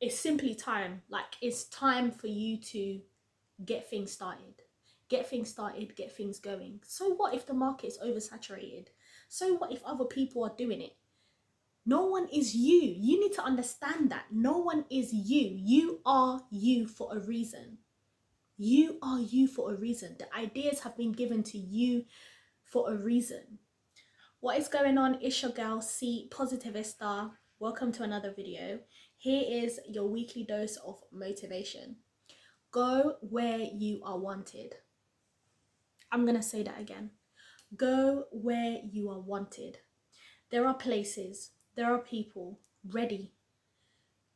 it's simply time. Like, it's time for you to get things started. Get things started, get things going. So what if the market is oversaturated? So what if other people are doing it? No one is you. You need to understand that. No one is you. You are you for a reason. You are you for a reason. The ideas have been given to you for a reason. What is going on? It's your girl C Positivista. Welcome to another video. Here is your weekly dose of motivation. Go where you are wanted. I'm gonna say that again. Go where you are wanted. There are places, there are people ready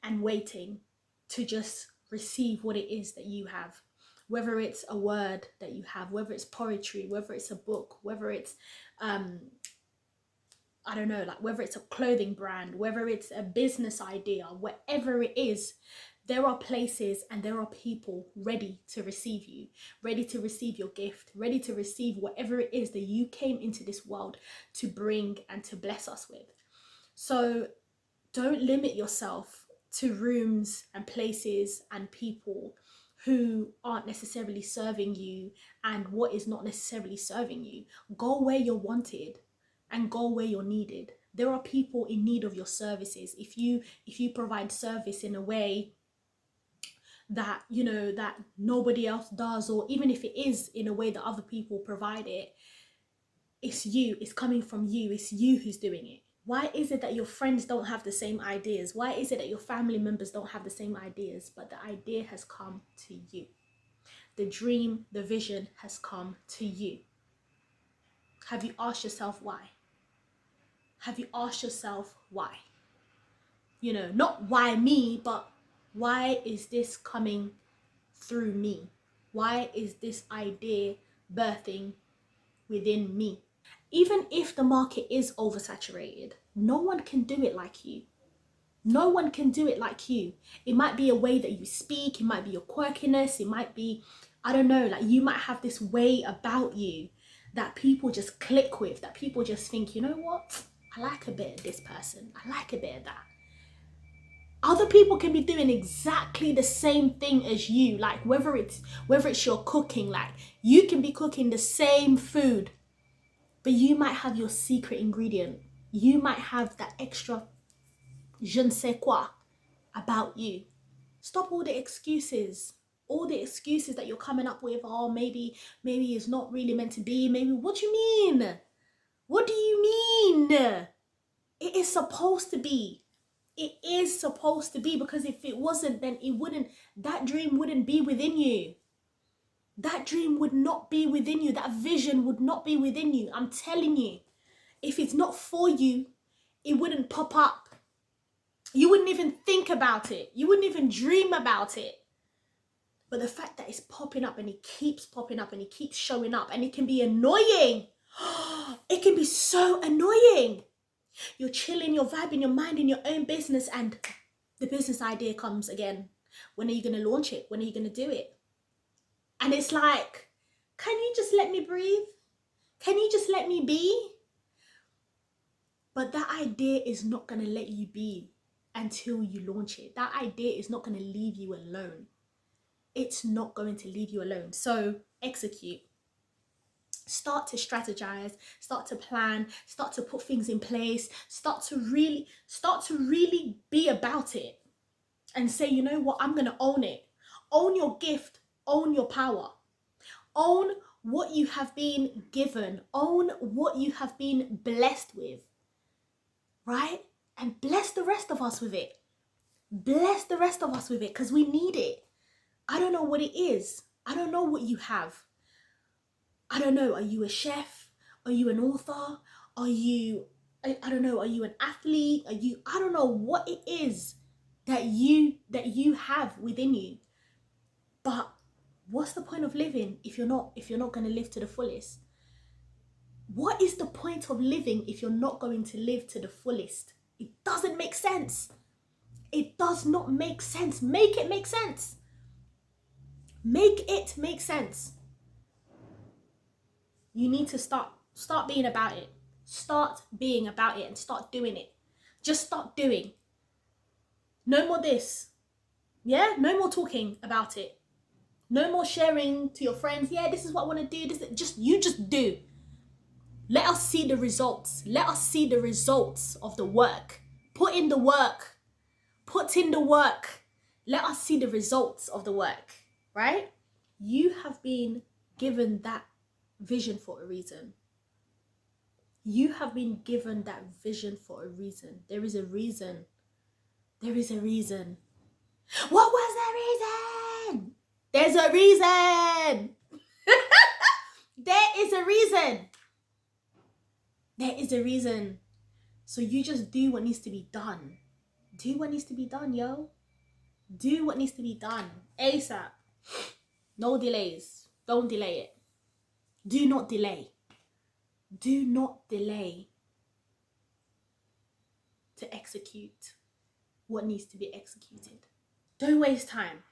and waiting to just receive what it is that you have. Whether it's a word that you have, whether it's poetry, whether it's a book, whether it's I don't know, like whether it's a clothing brand, whether it's a business idea, whatever it is, there are places and there are people ready to receive you, ready to receive your gift, ready to receive whatever it is that you came into this world to bring and to bless us with. So don't limit yourself to rooms and places and people who aren't necessarily serving you and what is not necessarily serving you. Go where you're wanted and go where you're needed. There are people in need of your services. If you provide service in a way that, you know, that nobody else does, or even if it is in a way that other people provide it, it's you, it's coming from you, it's you who's doing it. Why is it that your friends don't have the same ideas? Why is it that your family members don't have the same ideas, but the idea has come to you? The dream, the vision has come to you. Have you asked yourself why? Have you asked yourself why? You know, not why me, but why is this coming through me? Why is this idea birthing within me? Even if the market is oversaturated, no one can do it like you. No one can do it like you. It might be a way that you speak, it might be your quirkiness, it might be, I don't know, like you might have this way about you that people just click with, that people just think, you know what? I like a bit of this person. I like a bit of that. Other people can be doing exactly the same thing as you, like whether it's your cooking, like you can be cooking the same food, but you might have your secret ingredient. You might have that extra je ne sais quoi about you. Stop all the excuses. All the excuses that you're coming up with. Oh, maybe it's not really meant to be. Maybe, what do you mean? What do you mean? It is supposed to be. It is supposed to be, because if it wasn't, then that dream wouldn't be within you. That dream would not be within you. That vision would not be within you. I'm telling you, if it's not for you, it wouldn't pop up. You wouldn't even think about it. You wouldn't even dream about it. But the fact that it's popping up and it keeps popping up and it keeps showing up, and it can be annoying. It can be so annoying. You're chilling, you're vibing, you're minding your own business, and the business idea comes again. When are you going to launch it? When are you going to do it? And it's like, can you just let me breathe? Can you just let me be? But that idea is not going to let you be until you launch it. That idea is not going to leave you alone. It's not going to leave you alone. So execute. Start to strategize, start to plan, start to put things in place, start to really be about it and say, you know what, I'm going to own it. Own your gift, own your power. Own what you have been given, own what you have been blessed with, right? And bless the rest of us with it. Bless the rest of us with it, because we need it. I don't know what it is. I don't know what you have. I don't know. Are you a chef? Are you an author? Are you, I don't know, are you an athlete? I don't know what it is that you have within you. But what's the point of living if you're not going to live to the fullest? What is the point of living if you're not going to live to the fullest? It doesn't make sense. It does not make sense. Make it make sense. Make it make sense. You need to start being about it. Start being about it and start doing it. Just start doing. No more this. Yeah, no more talking about it. No more sharing to your friends. Yeah, this is what I want to do. Just do. Let us see the results. Let us see the results of the work. Put in the work. Put in the work. Let us see the results of the work, right? You have been given that vision for a reason. You have been given that vision for a reason. There is a reason. There is a reason. What was the reason? There's a reason. There is a reason. There is a reason. So you just do what needs to be done. Do what needs to be done, yo. Do what needs to be done. ASAP. No delays. Don't delay it. Do not delay. Do not delay to execute what needs to be executed. Don't waste time.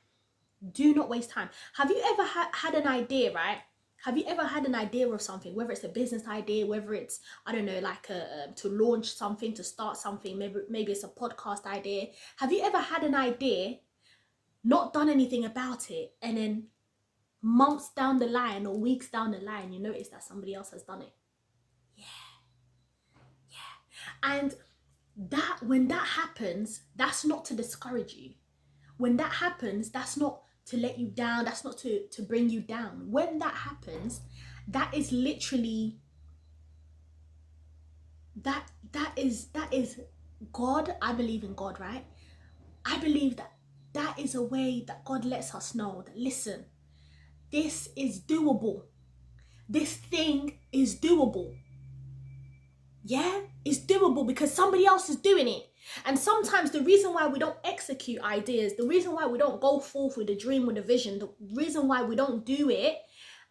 Do not waste time. Have you ever had an idea, right? Have you ever had an idea of something, whether it's a business idea, whether it's, I don't know, like to launch something, to start something, maybe it's a podcast idea. Have you ever had an idea, not done anything about it, and then months down the line or weeks down the line, you notice that somebody else has done it? Yeah. And that, when that happens, that's not to discourage you. When that happens, that's not to let you down. That's not to bring you down. When that happens, that is literally, that is God. I believe in God, right? I believe that that is a way that God lets us know that, listen, this is doable. This thing is doable. Yeah, it's doable because somebody else is doing it. And sometimes the reason why we don't execute ideas, the reason why we don't go forth with a dream, with a vision, the reason why we don't do it,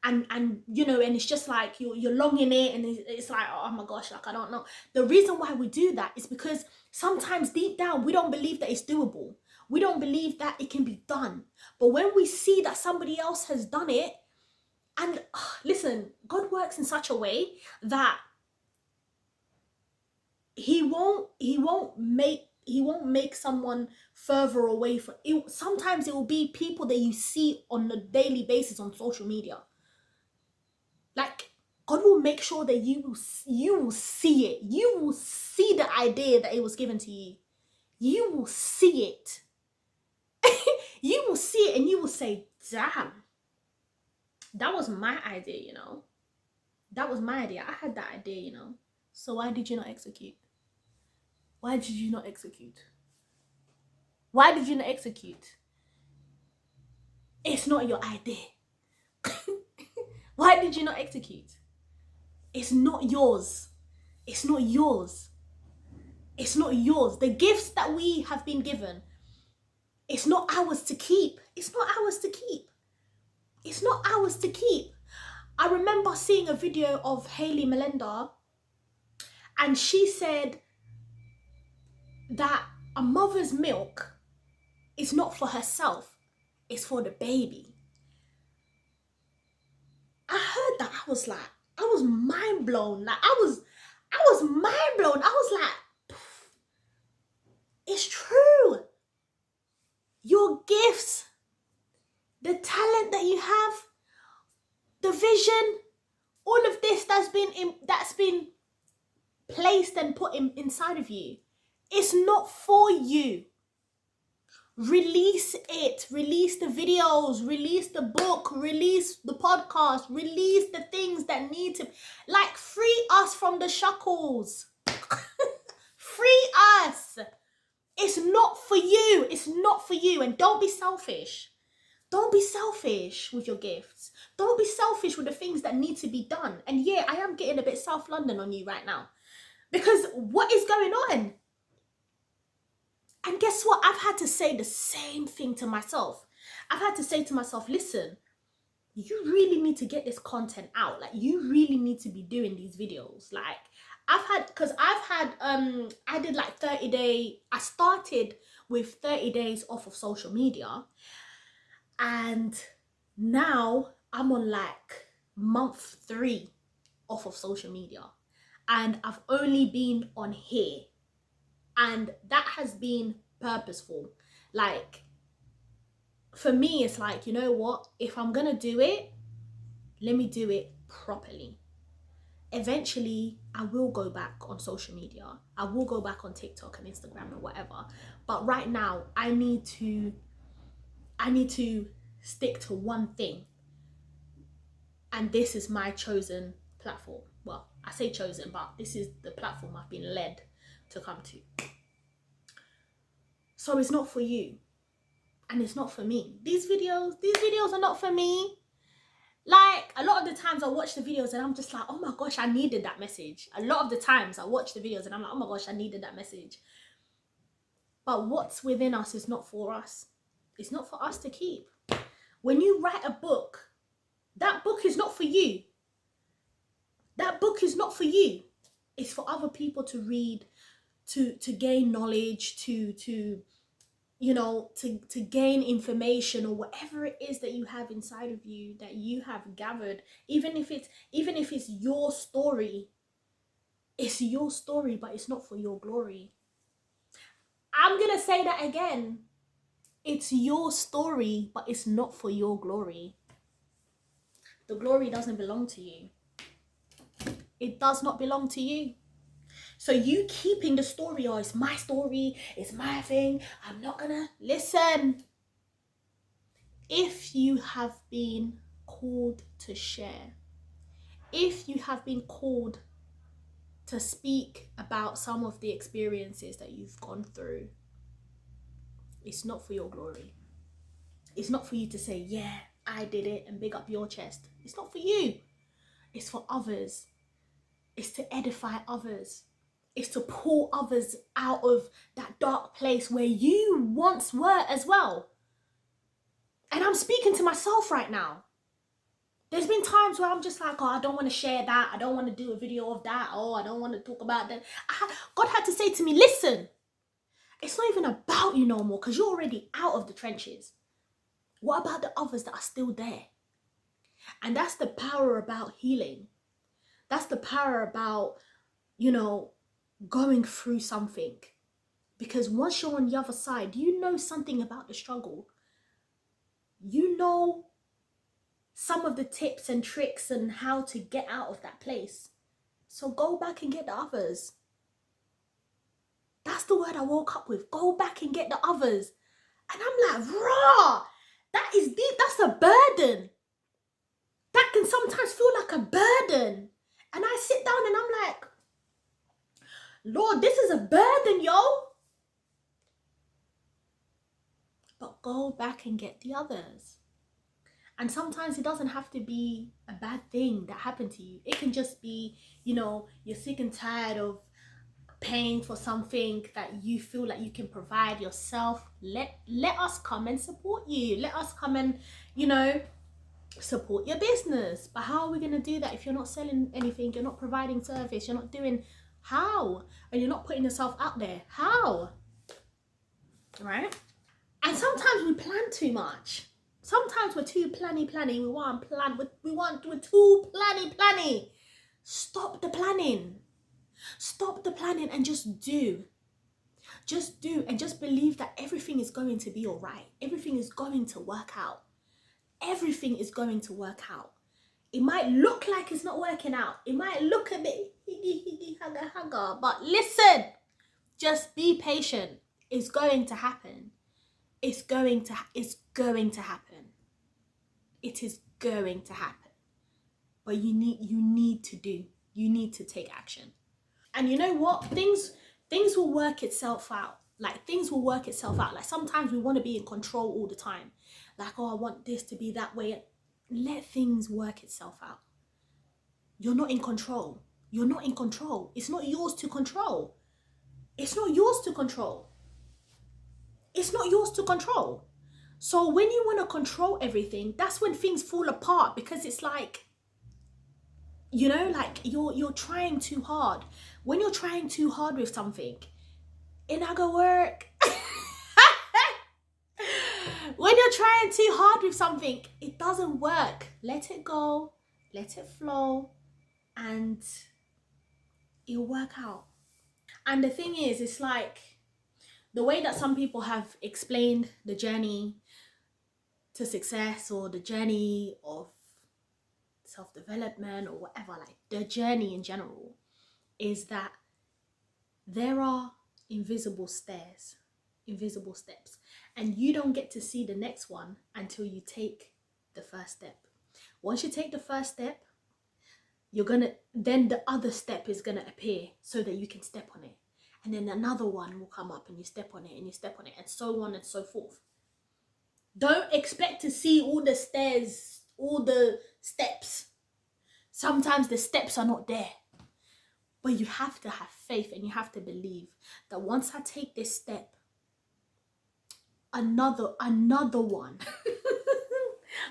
and you know, and it's just like you're longing it, and it's like, oh my gosh, like I don't know. The reason why we do that is because sometimes deep down we don't believe that it's doable. We don't believe that it can be done. But when we see that somebody else has done it, and listen, God works in such a way that he won't make someone further away from it. Sometimes it will be people that you see on a daily basis on social media. Like, God will make sure that you will see it. You will see the idea that it was given to you. You will see it. You will see it and you will say, damn, that was my idea, you know. That was my idea. I had that idea, you know. So why did you not execute? Why did you not execute? Why did you not execute? It's not your idea. Why did you not execute? It's not yours. It's not yours. It's not yours. The gifts that we have been given, it's not ours to keep. It's not ours to keep. It's not ours to keep. I remember seeing a video of Hayley Melinda, and she said that a mother's milk is not for herself, it's for the baby. I heard that. I was mind blown. Like I was mind blown. I was like, it's true. Your gifts, the talent that you have, the vision, all of this that's been placed and put inside of you, it's not for you. Release it. Release the videos, release the book, release the podcast, release the things that need to, like, free us from the shackles. Free us. It's not for you. It's not for you. And don't be selfish. Don't be selfish with your gifts. Don't be selfish with the things that need to be done. And yeah, I am getting a bit South London on you right now. Because what is going on? And guess what? I've had to say the same thing to myself. I've had to say to myself, listen, you really need to get this content out. Like, you really need to be doing these videos. Like, I did like 30-day, I started with 30 days off of social media. And now I'm on like month 3 off of social media. And I've only been on here. And that has been purposeful. Like, for me, it's like, you know what? If I'm gonna do it, let me do it properly. Eventually, I will go back on social media. I will go back on TikTok and Instagram or whatever. But right now, I need to stick to one thing. And this is my chosen platform. Well, I say chosen, but this is the platform I've been led to come to. So it's not for you. And it's not for me. These videos are not for me. Like, a lot of the times I watch the videos and I'm just like, oh my gosh, I needed that message. A lot of the times I watch the videos and I'm like, oh my gosh, I needed that message. But what's within us is not for us. It's not for us to keep. When you write a book, that book is not for you. That book is not for you. It's for other people to read, to gain knowledge, to you know, to gain information or whatever it is that you have inside of you that you have gathered. Even if it's your story, it's your story, but it's not for your glory. I'm gonna say that again. It's your story, but it's not for your glory. The glory doesn't belong to you. It does not belong to you. So you keeping the story, oh, it's my story, it's my thing, I'm not gonna listen. If you have been called to share, if you have been called to speak about some of the experiences that you've gone through, it's not for your glory. It's not for you to say, yeah, I did it and big up your chest. It's not for you. It's for others. It's to edify others. It's to pull others out of that dark place where you once were as well. And I'm speaking to myself right now. There's been times where I'm just like, oh, I don't want to share that. I don't want to do a video of that. Oh, I don't want to talk about that. God had to say to me, listen, it's not even about you no more because you're already out of the trenches. What about the others that are still there? And that's the power about healing. That's the power about, you know, going through something. Because once you're on the other side, you know something about the struggle. You know some of the tips and tricks and how to get out of that place. So go back and get the others. That's the word I woke up with. Go back and get the others. And I'm like, raw, that is deep. That's a burden. That can sometimes feel like a burden. And I sit down and I'm like, Lord, this is a burden, yo. But go back and get the others. And sometimes it doesn't have to be a bad thing that happened to you. It can just be, you know, you're sick and tired of paying for something that you feel like you can provide yourself. Let us come and support you. Let us come and, you know, support your business. But how are we going to do that if you're not selling anything, you're not providing service, you're not doing, how? And you're not putting yourself out there, how? Right? And sometimes we plan too much. Sometimes we're too planny. We want plan. We're too planny. Stop the planning. Stop the planning and just do. Just do and just believe that everything is going to be all right. Everything is going to work out. Everything is going to work out. It might look like it's not working out. It might look a bit hugga, but listen, just be patient. It's going to happen. It's going to happen. It is going to happen. But you need to take action. And you know what? Things will work itself out. Like, things will work itself out. Like, sometimes we want to be in control all the time. Like, oh, I want this to be that way. Let things work itself out. You're not in control. You're not in control. It's not yours to control. It's not yours to control. It's not yours to control. So when you want to control everything, that's when things fall apart, because it's like, you know, like you're trying too hard. When you're trying too hard with something, it not gonna work. When you're trying too hard with something, it doesn't work. Let it go, let it flow, and it'll work out. And the thing is, it's like the way that some people have explained the journey to success, or the journey of self-development, or whatever, like the journey in general, is that there are invisible stairs, invisible steps, and you don't get to see the next one until you take the first step. Once you take the first step, then the other step is gonna appear so that you can step on it, and then another one will come up and you step on it and you step on it, and so on and so forth. Don't expect to see all the stairs, all the steps. Sometimes the steps are not there, but you have to have faith, and you have to believe that once I take this step, another one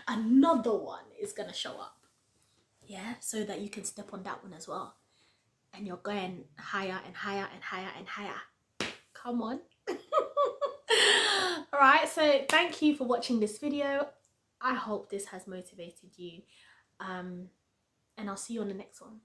another one is gonna show up. Yeah, so that you can step on that one as well, and you're going higher and higher and higher and higher. Come on. All right, so thank you for watching this video. I hope this has motivated you, and I'll see you on the next one.